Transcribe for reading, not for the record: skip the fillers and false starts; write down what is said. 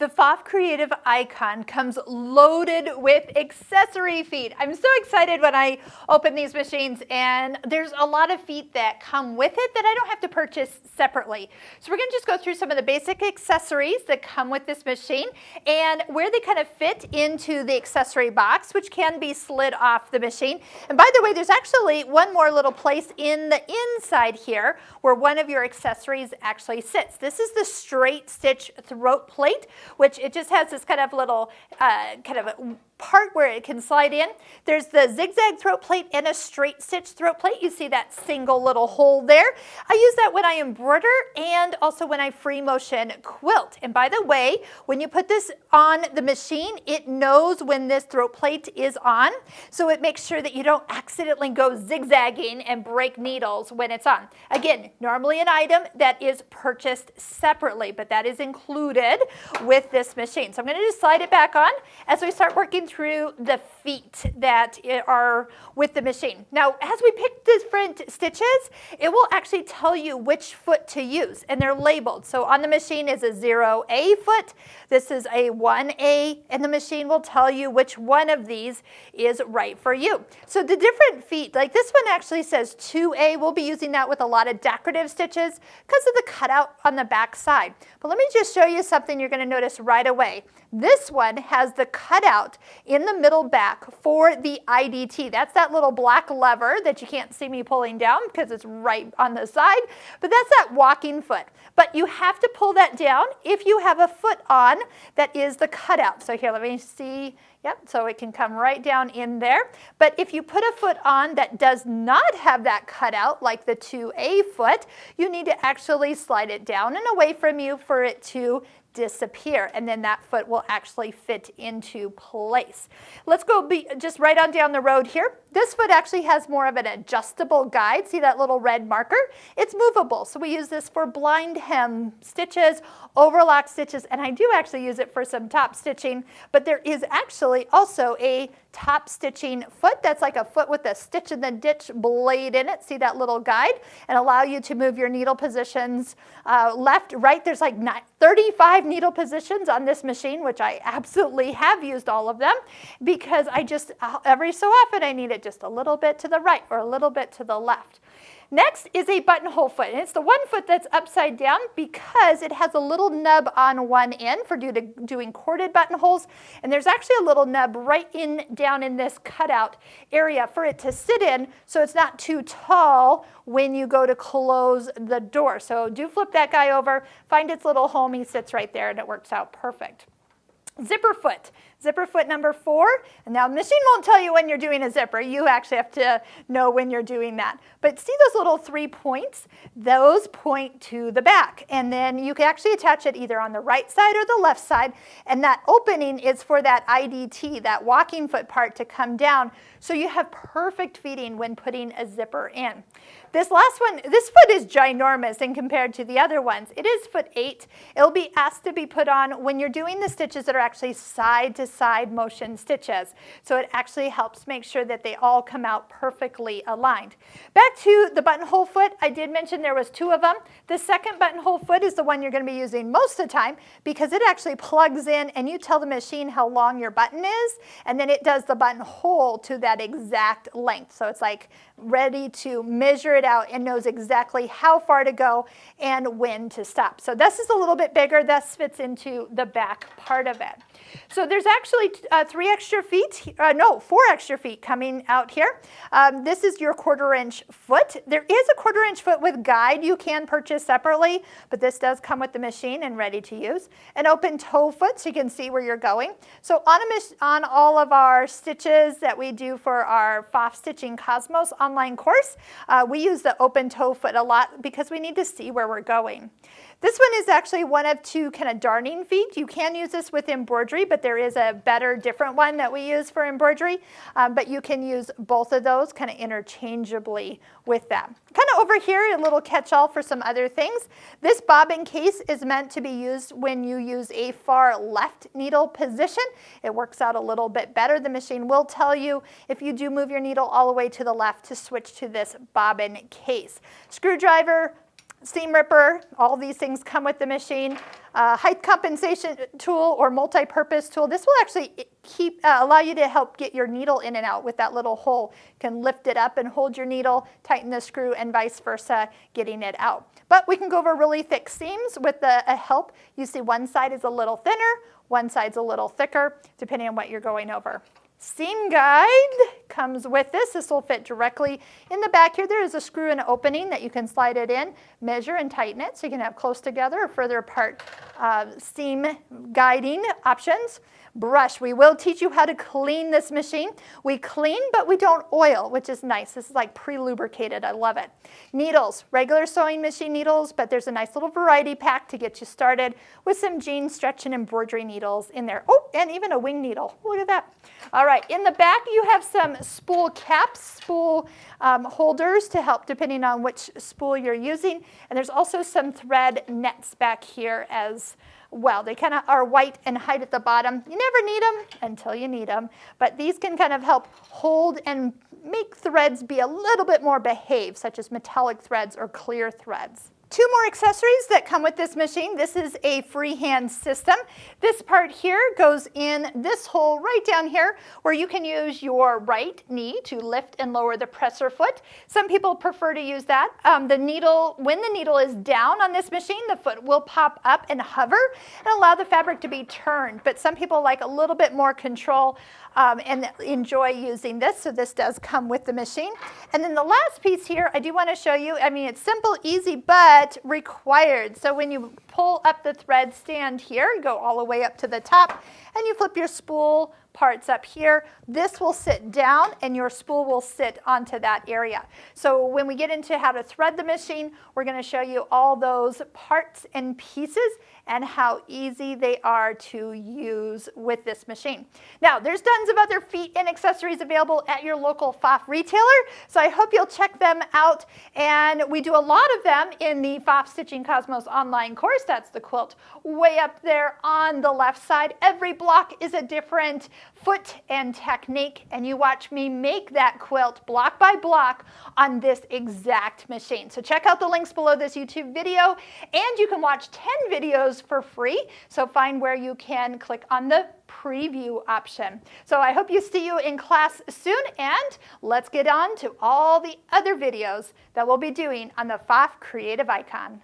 The Pfaff Creative Icon comes loaded with accessory feet. I'm so excited when I open these machines, and there's a lot of feet that come with it that I don't have to purchase separately. So we're going to just go through some of the basic accessories that come with this machine and where they kind of fit into the accessory box, which can be slid off the machine. And by the way, there's actually one more little place in the inside here where one of your accessories actually sits. This is the straight stitch throat plate, which it just has this kind of little part where it can slide in. There's the zigzag throat plate and a straight stitch throat plate. You see that single little hole there. I use that when I embroider and also when I free motion quilt. And by the way, when you put this on the machine, it knows when this throat plate is on, so it makes sure that you don't accidentally go zigzagging and break needles when it's on. Again, normally an item that is purchased separately, but that is included with this machine. So I'm going to just slide it back on as we start working through the feet that are with the machine. Now, as we pick different stitches, it will actually tell you which foot to use, and they're labeled. So on the machine is a 0A foot, this is a 1A, and the machine will tell you which one of these is right for you. So the different feet, like this one actually says 2A, we'll be using that with a lot of decorative stitches because of the cutout on the back side. But let me just show you something you're going to notice right away. This one has the cutout in the middle back for the IDT. That's that little black lever that you can't see me pulling down because it's right on the side, but that's that walking foot. But you have to pull that down if you have a foot on that is the cutout. So here, let me see. Yep, so it can come right down in there. But if you put a foot on that does not have that cutout, like the 2A foot, you need to actually slide it down and away from you for it to disappear, and then that foot will actually fit into place. Let's go just right on down the road here. This foot actually has more of an adjustable guide. See that little red marker? It's movable, so we use this for blind hem stitches, overlock stitches, and I do actually use it for some top stitching, but there is actually also a top stitching foot that's like a foot with a stitch in the ditch blade in it. See that little guide? And allow you to move your needle positions left, right. There's like 35 needle positions on this machine, which I absolutely have used all of them because I just, every so often I need it just a little bit to the right or a little bit to the left. Next is a buttonhole foot, and it's the one foot that's upside down because it has a little nub on one end for doing corded buttonholes, and there's actually a little nub right down in this cutout area for it to sit in so it's not too tall when you go to close the door. So do flip that guy over, find its little home, he sits right there, and it works out perfect. Zipper foot number 4. And now the machine won't tell you when you're doing a zipper. You actually have to know when you're doing that. But see those little 3 points? Those point to the back. And then you can actually attach it either on the right side or the left side. And that opening is for that IDT, that walking foot part, to come down. So you have perfect feeding when putting a zipper in. This last one, this foot is ginormous in compared to the other ones. It is foot 8. It'll be asked to be put on when you're doing the stitches that are actually side to side motion stitches. So it actually helps make sure that they all come out perfectly aligned. Back to the buttonhole foot, I did mention there was 2 of them. The second buttonhole foot is the one you're going to be using most of the time because it actually plugs in and you tell the machine how long your button is, and then it does the buttonhole to that exact length. So it's like ready to measure it out and knows exactly how far to go and when to stop. So this is a little bit bigger. This fits into the back part of it. So there's actually 4 extra feet coming out here. This is your 1/4-inch foot. There is a 1/4-inch foot with guide you can purchase separately, but this does come with the machine and ready to use. An open toe foot so you can see where you're going. So on all of our stitches that we do for our Pfaff Stitching Cosmos online course, we use the open toe foot a lot because we need to see where we're going. This one is actually one of 2 kind of darning feet. You can use this with embroidery, but there is a better, different one that we use for embroidery. But you can use both of those kind of interchangeably with that. Kind of over here, a little catch-all for some other things. This bobbin case is meant to be used when you use a far left needle position. It works out a little bit better. The machine will tell you if you do move your needle all the way to the left to switch to this bobbin case. Screwdriver, seam ripper, all these things come with the machine. Height compensation tool or multi-purpose tool. This will actually allow you to help get your needle in and out with that little hole. You can lift it up and hold your needle, tighten the screw, and vice versa, getting it out. But we can go over really thick seams with a help. You see one side is a little thinner, one side's a little thicker, depending on what you're going over. Seam guide comes with this. This will fit directly in the back here. There is a screw and opening that you can slide it in, measure and tighten it so you can have close together or further apart seam guiding options. Brush. We will teach you how to clean this machine. We clean, but we don't oil, which is nice. This is like pre-lubricated. I love it. Needles. Regular sewing machine needles, but there's a nice little variety pack to get you started with some jean stretch and embroidery needles in there. Oh, and even a wing needle. Look at that. All right. In the back, you have some spool caps, spool holders to help depending on which spool you're using. And there's also some thread nets back here as well. They kind of are white and hide at the bottom. You never need them until you need them, but these can kind of help hold and make threads be a little bit more behaved, such as metallic threads or clear threads. Two more accessories that come with this machine. This is a freehand system. This part here goes in this hole right down here where you can use your right knee to lift and lower the presser foot. Some people prefer to use that. When the needle is down on this machine, the foot will pop up and hover and allow the fabric to be turned. But some people like a little bit more control and enjoy using this, so this does come with the machine. And then the last piece here, I do want to show you, I mean, it's simple, easy, but required. So when you pull up the thread stand here, you go all the way up to the top, and you flip your spool parts up here, this will sit down and your spool will sit onto that area. So when we get into how to thread the machine, we're going to show you all those parts and pieces and how easy they are to use with this machine. Now, there's tons of other feet and accessories available at your local Pfaff retailer, so I hope you'll check them out. And we do a lot of them in the Pfaff Stitching Cosmos online course. That's the quilt way up there on the left side. Every block is a different foot and technique, and you watch me make that quilt block by block on this exact machine. So check out the links below this YouTube video, and you can watch 10 videos for free. So find where you can click on the preview option. So I hope you see you in class soon, and let's get on to all the other videos that we'll be doing on the Pfaff Creative Icon.